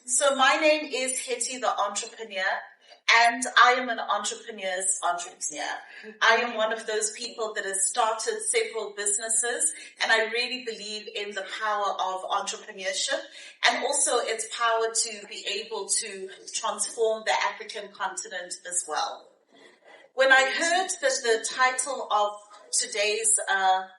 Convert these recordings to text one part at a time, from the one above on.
So my name is Hetty The Entrepreneur, and I am an entrepreneur's entrepreneur. I am one of those people that has started several businesses, and I really believe in the power of entrepreneurship and also its power to be able to transform the African continent as well. When I heard that the title of today's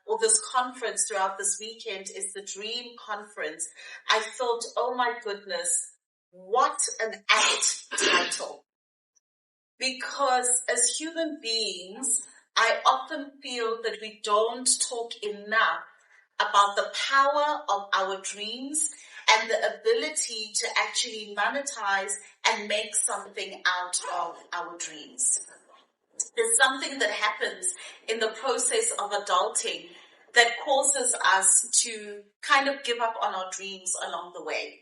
or this conference throughout this weekend is the Dream Conference, I thought, oh my goodness, what an apt title. Because as human beings, I often feel that we don't talk enough about the power of our dreams and the ability to actually monetize and make something out of our dreams. There's something that happens in the process of adulting that causes us to kind of give up on our dreams along the way.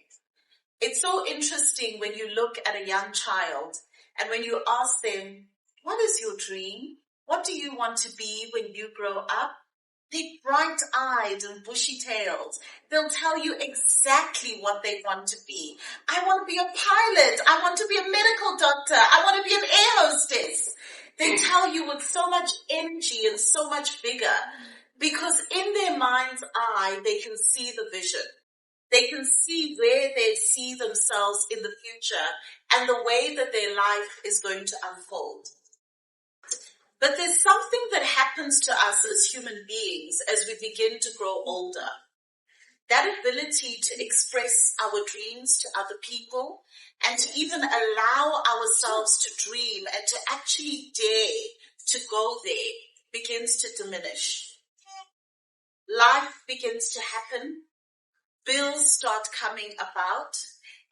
It's so interesting when you look at a young child and when you ask them, what is your dream? What do you want to be when you grow up? They're bright-eyed and bushy-tailed. They'll tell you exactly what they want to be. I want to be a pilot. I want to be a medical doctor. I want to be an air hostess. They tell you with so much energy and so much vigor because in their mind's eye, they can see the vision. They can see where they see themselves in the future and the way that their life is going to unfold. But there's something that happens to us as human beings as we begin to grow older. That ability to express our dreams to other people and to even allow ourselves to dream and to actually dare to go there begins to diminish. Life begins to happen. Bills start coming about.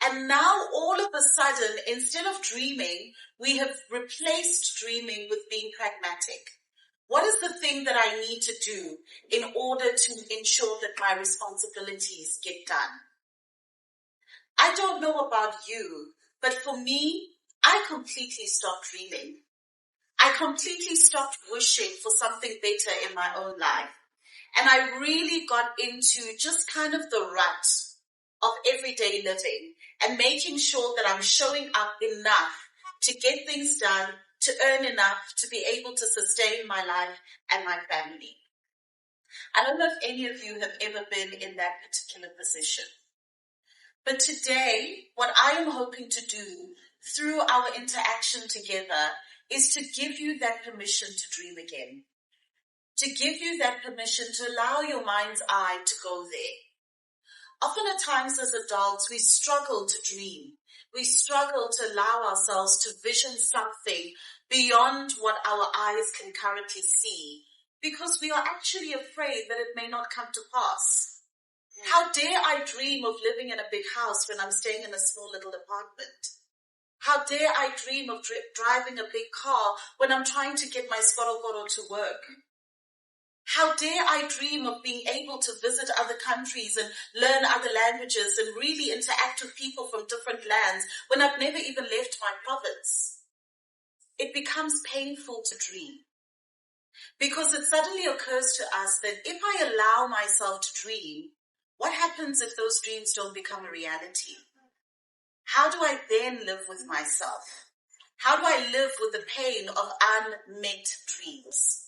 And now all of a sudden, instead of dreaming, we have replaced dreaming with being pragmatic. What is the thing that I need to do in order to ensure that my responsibilities get done? I don't know about you, but for me, I completely stopped dreaming. I completely stopped wishing for something better in my own life. And I really got into just kind of the rut of everyday living and making sure that I'm showing up enough to get things done, to earn enough to be able to sustain my life and my family. I don't know if any of you have ever been in that particular position. But today, what I am hoping to do through our interaction together is to give you that permission to dream again. To give you that permission to allow your mind's eye to go there. Often at times as adults, we struggle to dream. We struggle to allow ourselves to vision something beyond what our eyes can currently see because we are actually afraid that it may not come to pass. How dare I dream of living in a big house when I'm staying in a small little apartment? How dare I dream of driving a big car when I'm trying to get my skoro to work? How dare I dream of being able to visit other countries and learn other languages and really interact with people from different lands when I've never even left my province? It becomes painful to dream because it suddenly occurs to us that if I allow myself to dream, what happens if those dreams don't become a reality? How do I then live with myself? How do I live with the pain of unmet dreams?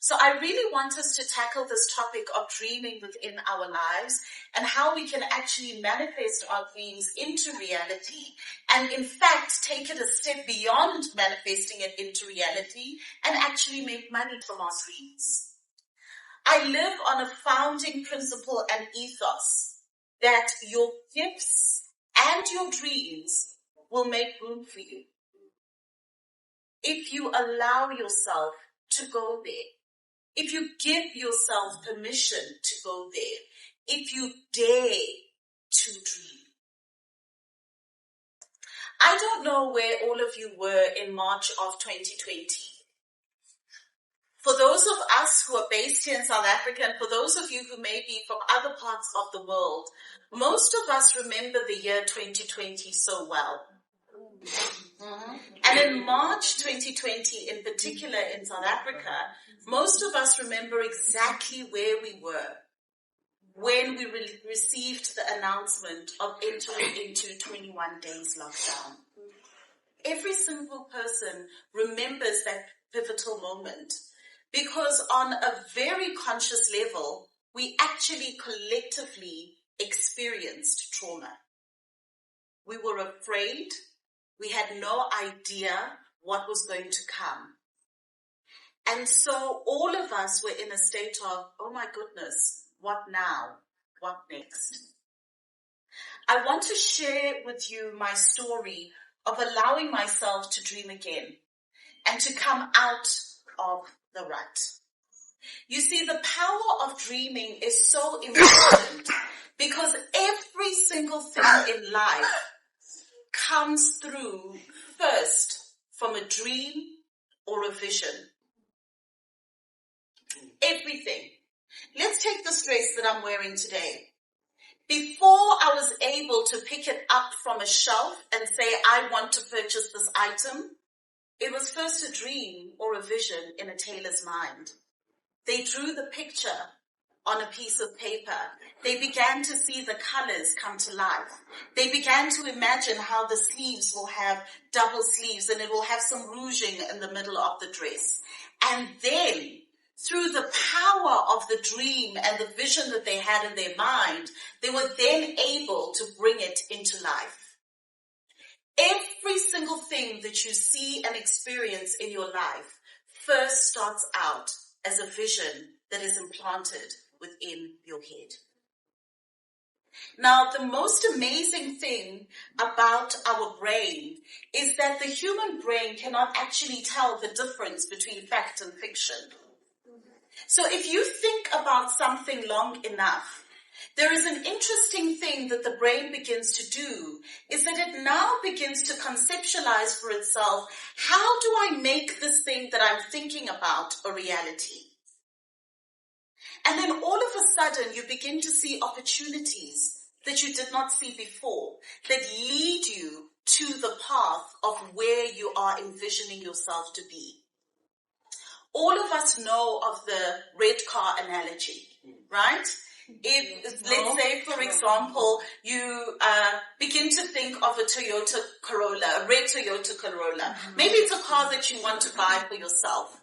So I really want us to tackle this topic of dreaming within our lives and how we can actually manifest our dreams into reality and in fact take it a step beyond manifesting it into reality and actually make money from our dreams. I live on a founding principle and ethos that your gifts and your dreams will make room for you. If you allow yourself to go there, if you give yourself permission to go there, if you dare to dream. I don't know where all of you were in March of 2020. For those of us who are based here in South Africa, and for those of you who may be from other parts of the world, most of us remember the year 2020 so well. And in March 2020, in particular in South Africa, most of us remember exactly where we were. when we received the announcement of entering into 21 days lockdown. Every single person remembers that pivotal moment because on a very conscious level, we actually collectively experienced trauma. We were afraid. We had no idea what was going to come. And so all of us were in a state of, oh my goodness, what now? What next? I want to share with you my story of allowing myself to dream again and to come out of the rut. You see, the power of dreaming is so important because every single thing in life comes through first from a dream or a vision. Everything. Let's take this dress that I'm wearing today. Before I was able to pick it up from a shelf and say, I want to purchase this item, it was first a dream or a vision in a tailor's mind. They drew the picture on a piece of paper. They began to see the colors come to life. They began to imagine how the sleeves will have double sleeves and it will have some rouging in the middle of the dress. And then, through the power of the dream and the vision that they had in their mind, they were then able to bring it into life. Every single thing that you see and experience in your life first starts out as a vision that is implanted within your head. Now, the most amazing thing about our brain is that the human brain cannot actually tell the difference between fact and fiction. So if you think about something long enough, there is an interesting thing that the brain begins to do, is that it now begins to conceptualize for itself, how do I make this thing that I'm thinking about a reality? And then all of a sudden you begin to see opportunities that you did not see before, that lead you to the path of where you are envisioning yourself to be. All of us know of the red car analogy, right? If, let's say, for example, you begin to think of a Toyota Corolla, a red Toyota Corolla. Maybe it's a car that you want to buy for yourself.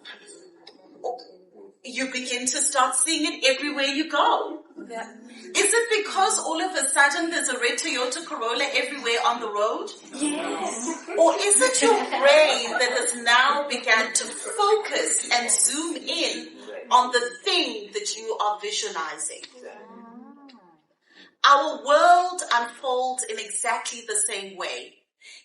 You begin to start seeing it everywhere you go. Yeah. Is it because all of a sudden there's a red Toyota Corolla everywhere on the road? Yes. Or is it your brain that has now begun to focus and zoom in on the thing that you are visualizing? Our world unfolds in exactly the same way.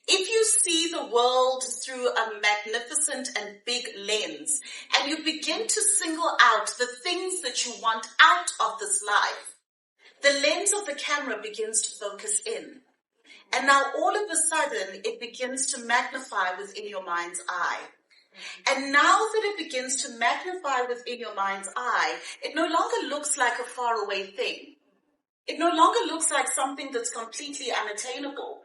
If you see the world through a magnificent and big lens, and you begin to single out the things that you want out of this life, the lens of the camera begins to focus in. And now all of a sudden, it begins to magnify within your mind's eye. And now that it begins to magnify within your mind's eye, it no longer looks like a faraway thing. It no longer looks like something that's completely unattainable.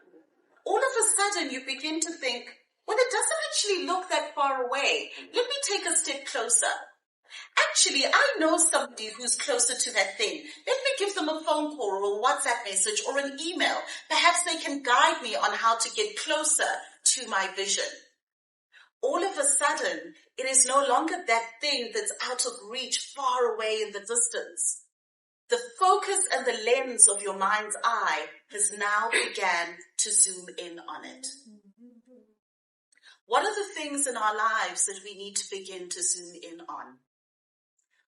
All of a sudden, you begin to think, well, it doesn't actually look that far away. Let me take a step closer. Actually, I know somebody who's closer to that thing. Let me give them a phone call or a WhatsApp message or an email. Perhaps they can guide me on how to get closer to my vision. All of a sudden, it is no longer that thing that's out of reach, far away in the distance. The focus and the lens of your mind's eye has now began to zoom in on it. What are the things in our lives that we need to begin to zoom in on?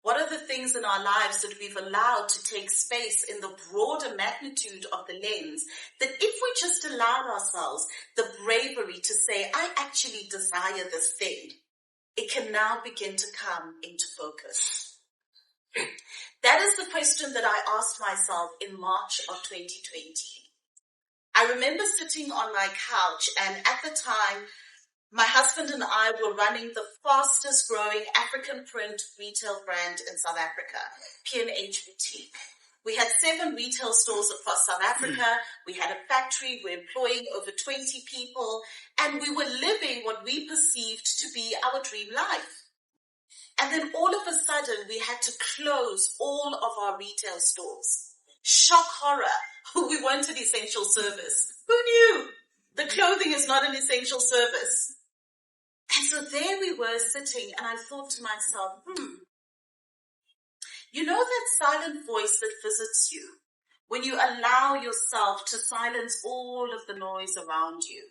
What are the things in our lives that we've allowed to take space in the broader magnitude of the lens, that if we just allow ourselves the bravery to say, I actually desire this thing, it can now begin to come into focus? That is the question that I asked myself in March of 2020. I remember sitting on my couch, and at the time, my husband and I were running the fastest growing African print retail brand in South Africa, P&H Boutique. We had 7 retail stores across South Africa. We had a factory. We were employing over 20 people, and we were living what we perceived to be our dream life. And then all of a sudden, we had to close all of our retail stores. Shock horror. We weren't an essential service. Who knew? The clothing is not an essential service. And so there we were sitting, and I thought to myself, you know that silent voice that visits you when you allow yourself to silence all of the noise around you?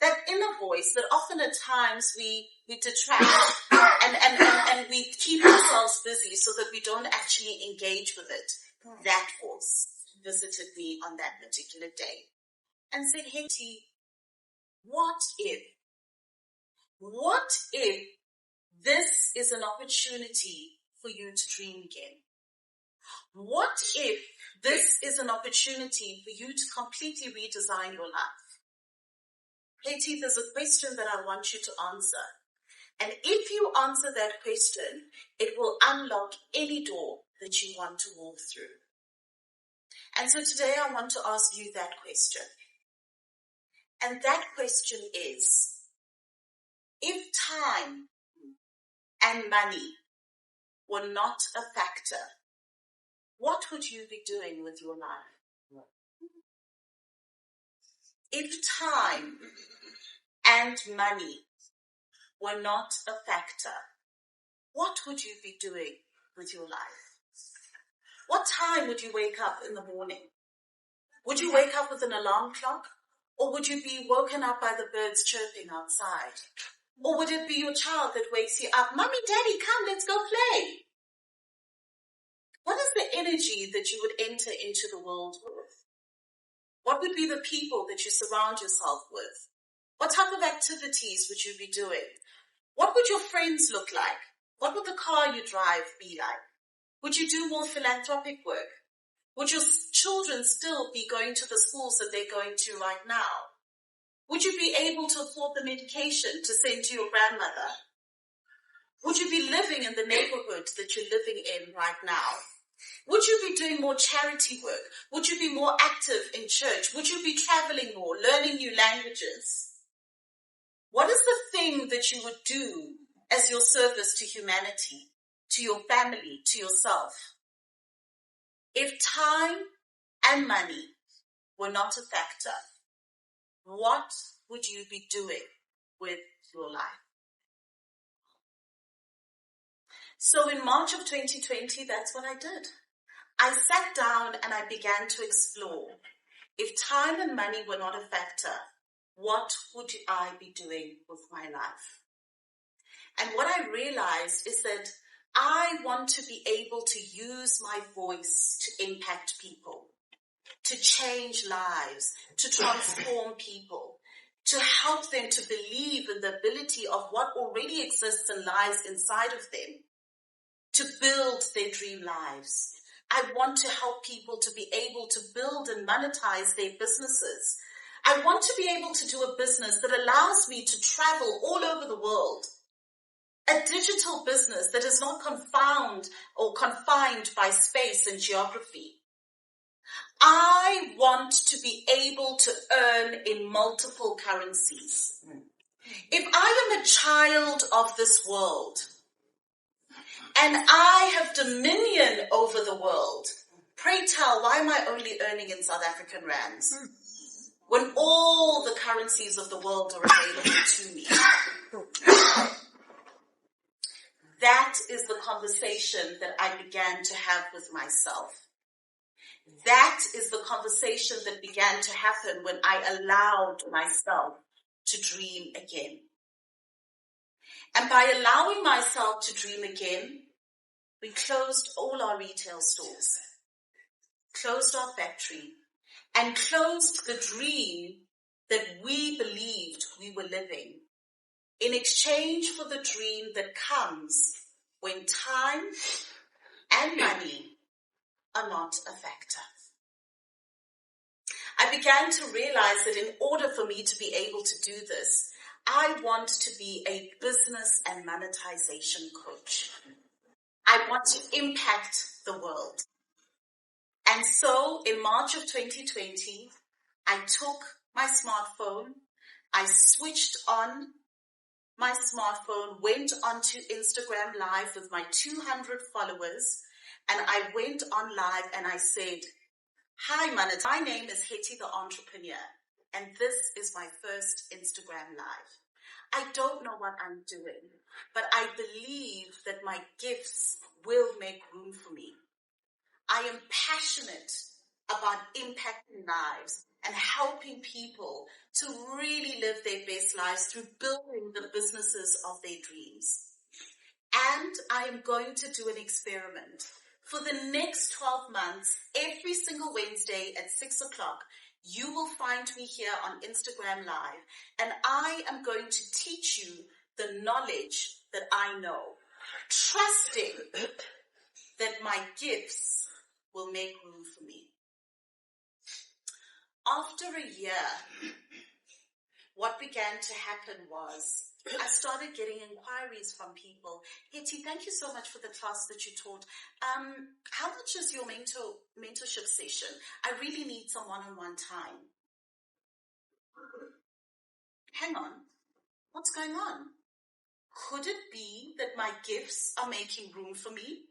That inner voice that often at times we detract and we keep ourselves busy so that we don't actually engage with it. That voice visited me on that particular day and said, Hetty, what if this is an opportunity for you to dream again? What if this is an opportunity for you to completely redesign your life? Hetty, there's a question that I want you to answer. And if you answer that question, it will unlock any door that you want to walk through. And so today I want to ask you that question. And that question is, if time and money were not a factor, what would you be doing with your life? If time and money were not a factor, what would you be doing with your life? What time would you wake up in the morning? Would you wake up with an alarm clock? Or would you be woken up by the birds chirping outside? Or would it be your child that wakes you up? Mommy, Daddy, come, let's go play. What is the energy that you would enter into the world with? What would be the people that you surround yourself with? What type of activities would you be doing? What would your friends look like? What would the car you drive be like? Would you do more philanthropic work? Would your children still be going to the schools that they're going to right now? Would you be able to afford the medication to send to your grandmother? Would you be living in the neighborhood that you're living in right now? Would you be doing more charity work? Would you be more active in church? Would you be traveling more, learning new languages? What is the thing that you would do as your service to humanity, to your family, to yourself? If time and money were not a factor, what would you be doing with your life? So in March of 2020, that's what I did. I sat down and I began to explore. If time and money were not a factor, what would I be doing with my life? And what I realized is that I want to be able to use my voice to impact people, to change lives, to transform people, to help them to believe in the ability of what already exists and lies inside of them, to build their dream lives. I want to help people to be able to build and monetize their businesses. I want to be able to do a business that allows me to travel all over the world. A digital business that is not confined by space and geography. I want to be able to earn in multiple currencies. If I am a child of this world and I have dominion over the world, pray tell, why am I only earning in South African rands when all the currencies of the world are available to me? That is the conversation that I began to have with myself. That is the conversation that began to happen when I allowed myself to dream again. And by allowing myself to dream again, we closed all our retail stores, closed our factory, and closed the dream that we believed we were living, in exchange for the dream that comes when time and money are not a factor. I began to realize that in order for me to be able to do this, I want to be a business and monetization coach. I want to impact the world. And so in March of 2020, I took my smartphone, I switched on my smartphone, went onto Instagram Live with my 200 followers, and I went on live and I said, "Hi, Monetise. My name is Hetty The Entrepreneur, and this is my first Instagram Live. I don't know what I'm doing, but I believe that my gifts will make room for me. I am passionate about impacting lives and helping people to really live their best lives through building the businesses of their dreams. And I am going to do an experiment. For the next 12 months, every single Wednesday at 6 o'clock, you will find me here on Instagram Live, and I am going to teach you the knowledge that I know, trusting that my gifts will make room for me." After a year, what began to happen was I started getting inquiries from people. "Hetty, thank you so much for the class that you taught. How much is your mentorship session? I really need some one-on-one time." Hang on, what's going on? Could it be that my gifts are making room for me?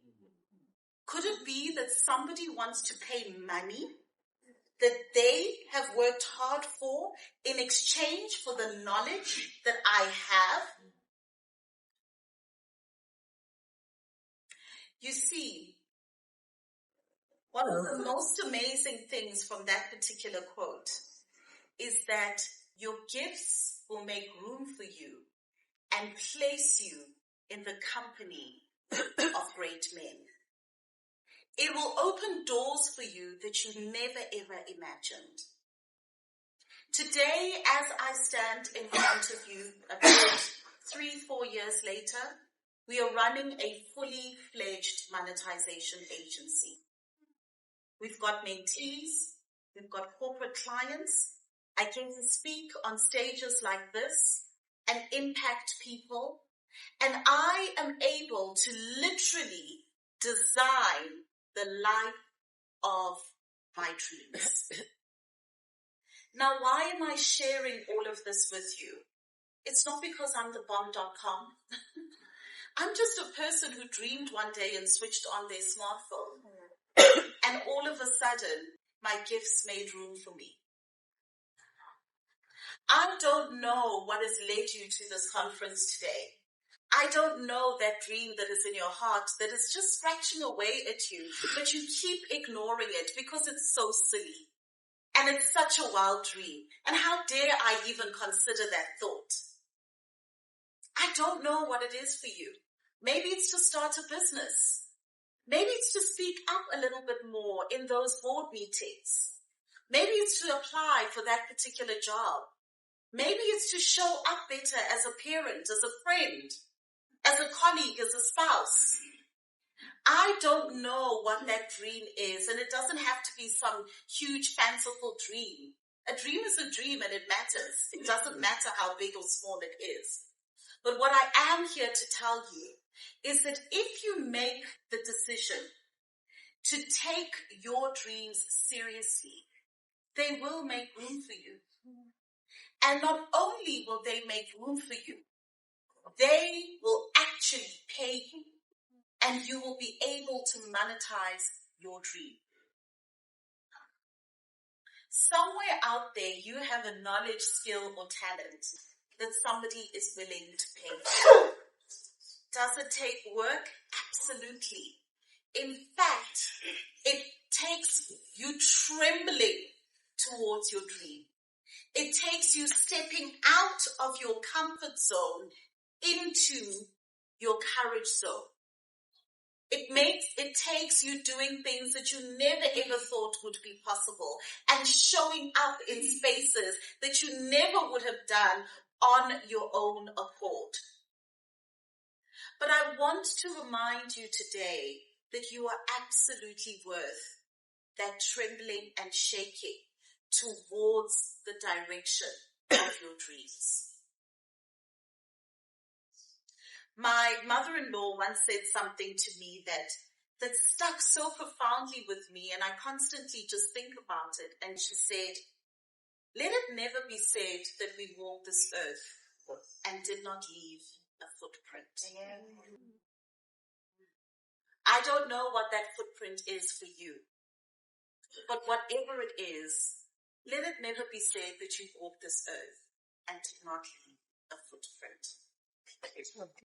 Could it be that somebody wants to pay money that they have worked hard for in exchange for the knowledge that I have? You see, one of the most amazing things from that particular quote is that your gifts will make room for you and place you in the company of great men. It will open doors for you that you never ever imagined. Today, as I stand in front of you, about 3-4 years later, we are running a fully fledged monetization agency. We've got mentees, we've got corporate clients. I get to speak on stages like this and impact people. And I am able to literally design the life of my dreams. Now, why am I sharing all of this with you? It's not because I'm the bomb.com. I'm just a person who dreamed one day and switched on their smartphone. And all of a sudden, my gifts made room for me. I don't know what has led you to this conference today. I don't know that dream that is in your heart that is just scratching away at you, but you keep ignoring it because it's so silly. And it's such a wild dream. And how dare I even consider that thought? I don't know what it is for you. Maybe it's to start a business. Maybe it's to speak up a little bit more in those board meetings. Maybe it's to apply for that particular job. Maybe it's to show up better as a parent, as a friend, as a colleague, as a spouse. I don't know what that dream is, and it doesn't have to be some huge fanciful dream. A dream is a dream and it matters. It doesn't matter how big or small it is. But what I am here to tell you is that if you make the decision to take your dreams seriously, they will make room for you. And not only will they make room for you, they will actually pay you, and you will be able to monetize your dream. Somewhere out there, you have a knowledge, skill, or talent that somebody is willing to pay for. Does it take work? Absolutely. In fact, it takes you trembling towards your dream. It takes you stepping out of your comfort zone into your courage zone. It takes you doing things that you never ever thought would be possible and showing up in spaces that you never would have done on your own accord. But I want to remind you today that you are absolutely worth that trembling and shaking towards the direction of your dreams. My mother-in-law once said something to me that stuck so profoundly with me, and I constantly just think about it. And she said, "Let it never be said that we walk this earth and did not leave a footprint. I don't know what that footprint is for you, but whatever it is, let it never be said that you walked this earth and did not leave a footprint.